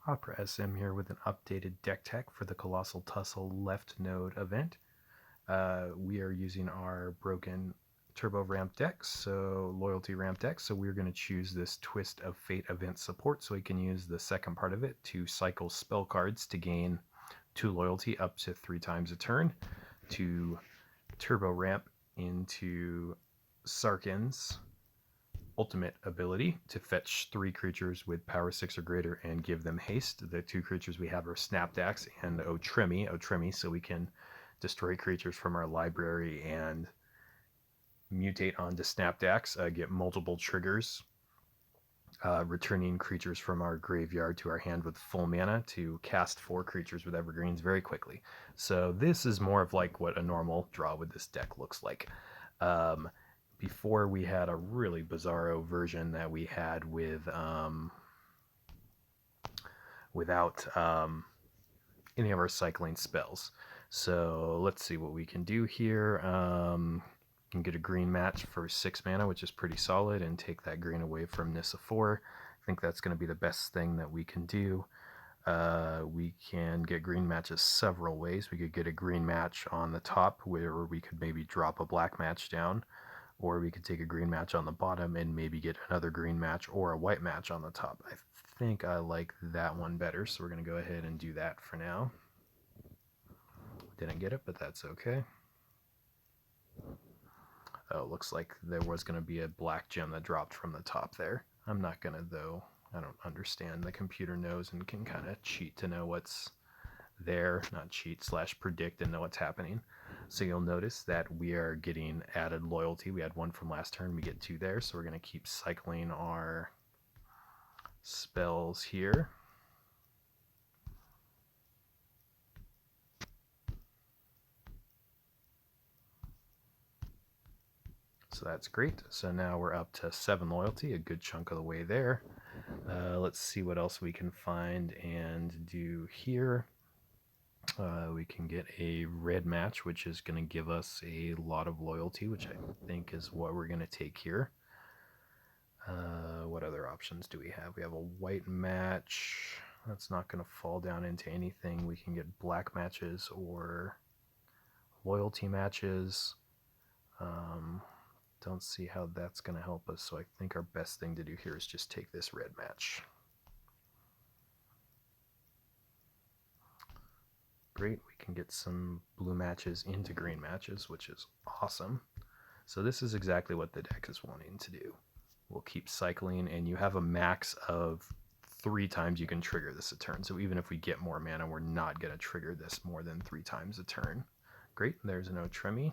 Opera SM here with an updated deck tech for the Colossal Tussle left node event. We are using our broken turbo ramp decks, so loyalty ramp decks. So we're going to choose this Twist of Fate event support so we can use the second part of it to cycle spell cards to gain 2 loyalty up to 3 times a turn, to turbo ramp into Sarkin's ultimate ability to fetch 3 creatures with power 6 or greater and give them haste. The 2 creatures we have are Snapdax and Otremi, so we can destroy creatures from our library and mutate onto Snapdax, get multiple triggers, returning creatures from our graveyard to our hand with full mana to cast 4 creatures with evergreens very quickly. So this is more of like what a normal draw with this deck looks like. Before we had a really bizarro version that we had with without any of our cycling spells. So let's see what we can do here. Can get a green match for 6 mana, which is pretty solid, and take that green away from Nissa 4. I think that's going to be the best thing that we can do. We can get green matches several ways. We could get a green match on the top where we could maybe drop a black match down, or we could take a green match on the bottom and maybe get another green match or a white match on the top. I think I like that one better, so we're going to go ahead and do that for now. Didn't get it, but that's okay. Oh, looks like there was going to be a black gem that dropped from the top there. I'm not going to, though. I don't understand. The computer knows and can kind of cheat to know what's there. Not cheat, / predict and know what's happening. So you'll notice that we are getting added loyalty. We had 1 from last turn. We get 2 there. So we're going to keep cycling our spells here. So that's great. So now we're up to 7 loyalty, a good chunk of the way there. Let's see what else we can find and do here. We can get a red match, which is going to give us a lot of loyalty, which I think is what we're going to take here. What other options do we have? We have a white match. That's not going to fall down into anything. We can get black matches or loyalty matches. Don't see how that's going to help us, so I think our best thing to do here is just take this red match. Great, we can get some blue matches into green matches, which is awesome. So this is exactly what the deck is wanting to do. We'll keep cycling, and you have a max of 3 times you can trigger this a turn. So even if we get more mana, we're not going to trigger this more than 3 times a turn. Great, there's an Otremi.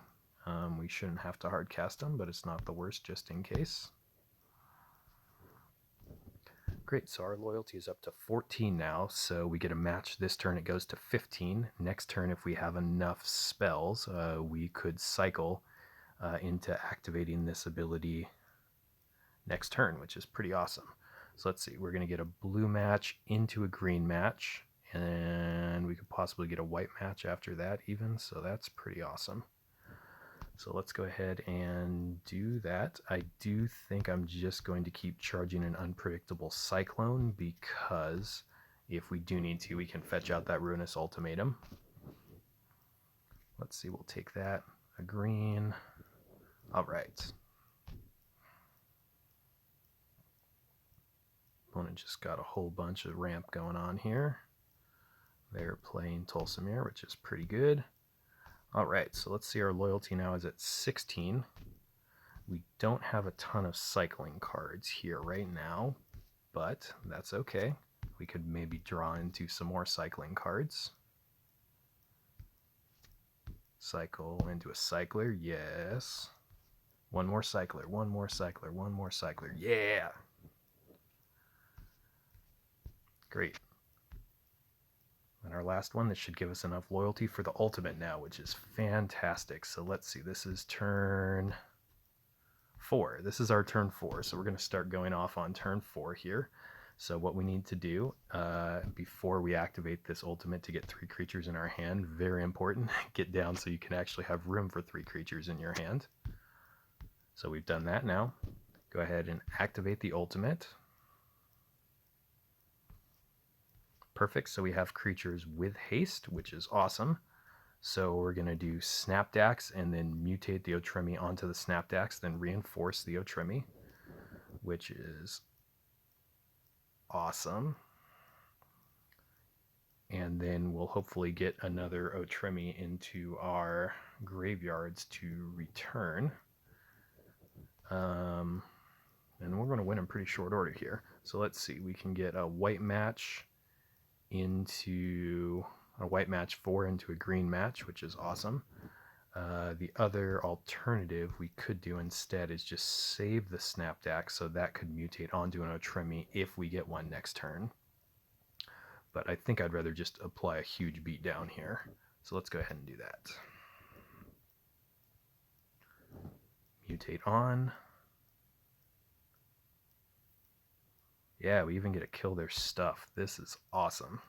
We shouldn't have to hard cast them, but it's not the worst just in case. Great, so our loyalty is up to 14 now, so we get a match this turn, it goes to 15. Next turn, if we have enough spells, we could cycle into activating this ability next turn, which is pretty awesome. So let's see, we're going to get a blue match into a green match, and we could possibly get a white match after that even, so that's pretty awesome. So let's go ahead and do that. I do think I'm just going to keep charging an unpredictable Cyclone, because if we do need to, we can fetch out that Ruinous Ultimatum. Let's see, we'll take that. A green. All right. Opponent just got a whole bunch of ramp going on here. They're playing Tulsamir, which is pretty good. All right, so let's see, our loyalty now is at 16. We don't have a ton of cycling cards here right now, but that's okay. We could maybe draw into some more cycling cards. Cycle into a cycler, yes. One more cycler, one more cycler, one more cycler, yeah! Great. And our last one, this should give us enough loyalty for the ultimate now, which is fantastic. So let's see, this is turn 4. This is our turn 4, so we're going to start going off on turn 4 here. So what we need to do before we activate this ultimate to get 3 creatures in our hand, very important, get down so you can actually have room for 3 creatures in your hand. So we've done that now. Go ahead and activate the ultimate. Perfect. So we have creatures with haste, which is awesome. So we're going to do Snapdax and then mutate the Otremi onto the Snapdax, then reinforce the Otremi, which is awesome. And then we'll hopefully get another Otremi into our graveyards to return. And we're going to win in pretty short order here. So let's see. We can get a white match into a white match 4 into a green match, which is awesome. The other alternative we could do instead is just save the Snapdax, so that could mutate onto an Otremi if we get one next turn. But I think I'd rather just apply a huge beat down here. So let's go ahead and do that. Mutate on. Yeah, we even get to kill their stuff. This is awesome.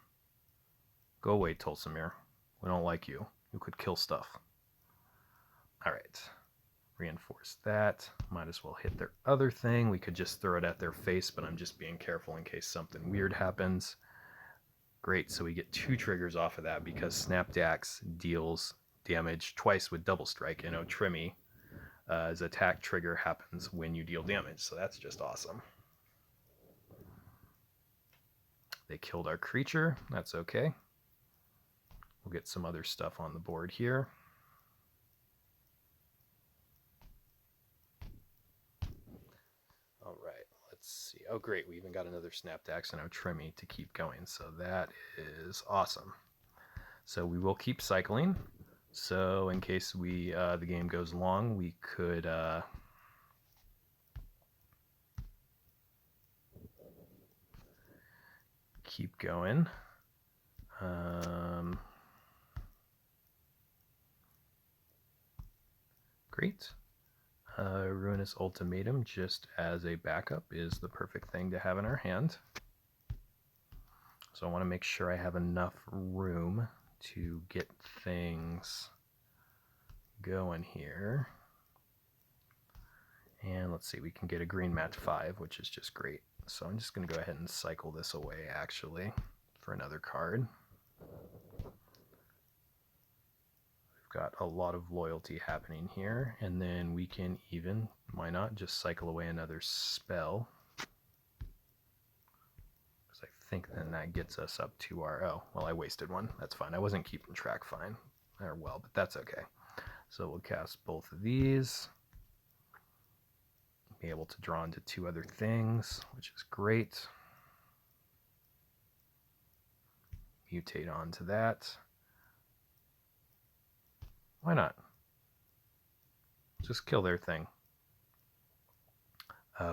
Go away, Tulsamir. We don't like you. You could kill stuff. Alright. Reinforce that. Might as well hit their other thing. We could just throw it at their face, but I'm just being careful in case something weird happens. Great, so we get 2 triggers off of that because Snapdax deals damage twice with Double Strike, and Otremi's attack trigger happens when you deal damage, so that's just awesome. They killed our creature. That's okay. We'll get some other stuff on the board here. All right, let's see. Oh, great. We even got another Snapdax and Otremi to keep going, so that is awesome. So we will keep cycling. So in case the game goes long, we could keep going. Great. Ruinous Ultimatum, just as a backup, is the perfect thing to have in our hand. So I want to make sure I have enough room to get things going here. And let's see, we can get a green match 5, which is just great. So I'm just going to go ahead and cycle this away, actually, for another card. We've got a lot of loyalty happening here, and then we can even, why not, just cycle away another spell. Because I think then that gets us up to our, oh, well, I wasted one. That's fine. I wasn't keeping track fine, or well, but that's okay. So we'll cast both of these. Be able to draw into 2 other things, which is great. Mutate onto that. Why not? Just kill their thing.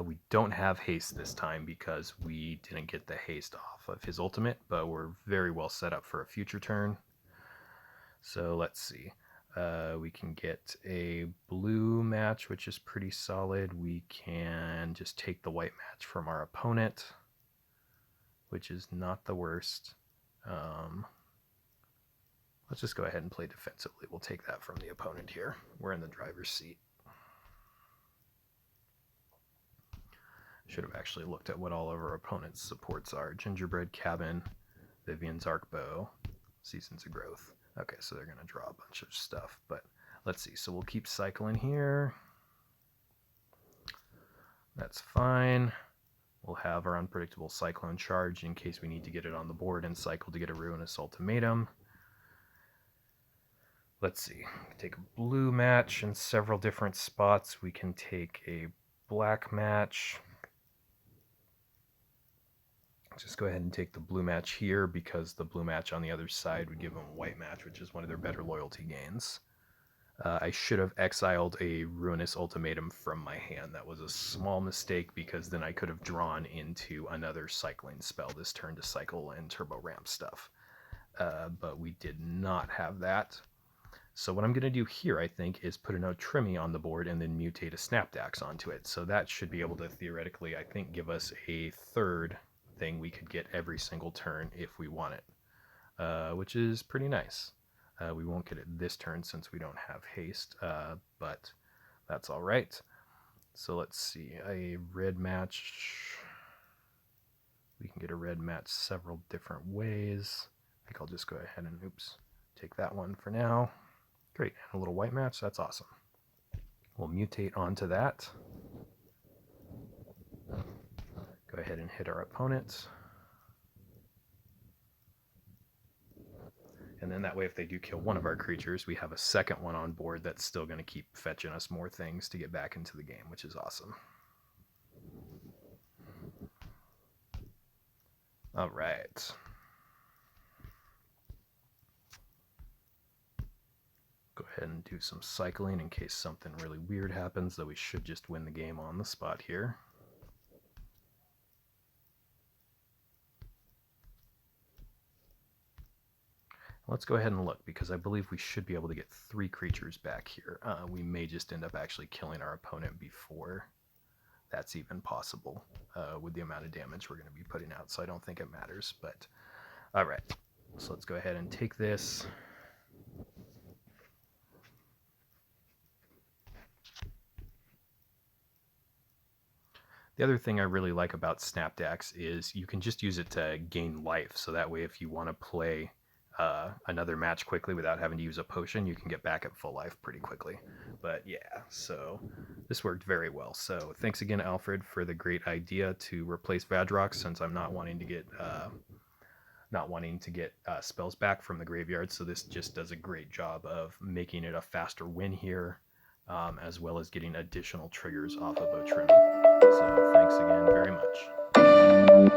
We don't have haste this time because we didn't get the haste off of his ultimate, but we're very well set up for a future turn. So let's see. We can get a blue match, which is pretty solid. We can just take the white match from our opponent, which is not the worst. Let's just go ahead and play defensively. We'll take that from the opponent here. We're in the driver's seat. Should have actually looked at what all of our opponent's supports are. Gingerbread Cabin, Vivian's Arc Bow, Seasons of Growth. Okay, so they're going to draw a bunch of stuff, but let's see. So we'll keep cycling here. That's fine. We'll have our Unpredictable Cyclone Charge in case we need to get it on the board and cycle to get a Ruinous Ultimatum. Let's see. We can take a blue match in several different spots. We can take a black match. Just go ahead and take the blue match here because the blue match on the other side would give them a white match, which is one of their better loyalty gains. I should have exiled a Ruinous Ultimatum from my hand. That was a small mistake because then I could have drawn into another cycling spell this turn to cycle and turbo ramp stuff. But we did not have that. So what I'm going to do here, I think, is put an Otremi on the board and then mutate a Snapdax onto it. So that should be able to theoretically, I think, give us a third thing we could get every single turn if we want it, which is pretty nice. We won't get it this turn since we don't have haste, but that's all right. So let's see, a red match. We can get a red match several different ways. I think I'll just go ahead and, take that one for now. Great, and a little white match, that's awesome. We'll mutate onto that. Go ahead and hit our opponent. And then that way, if they do kill one of our creatures, we have a second one on board that's still going to keep fetching us more things to get back into the game, which is awesome. All right. Go ahead and do some cycling in case something really weird happens, though we should just win the game on the spot here. Let's go ahead and look, because I believe we should be able to get 3 creatures back here. We may just end up actually killing our opponent before that's even possible with the amount of damage we're going to be putting out, so I don't think it matters. But all right, so let's go ahead and take this. The other thing I really like about Snapdax is you can just use it to gain life, so that way if you want to play another match quickly without having to use a potion, you can get back at full life pretty quickly. But yeah, so this worked very well. So thanks again, Alfred, for the great idea to replace Vadrox, since I'm not wanting to get spells back from the graveyard. So this just does a great job of making it a faster win here, as well as getting additional triggers off of Otrimi. So thanks again very much.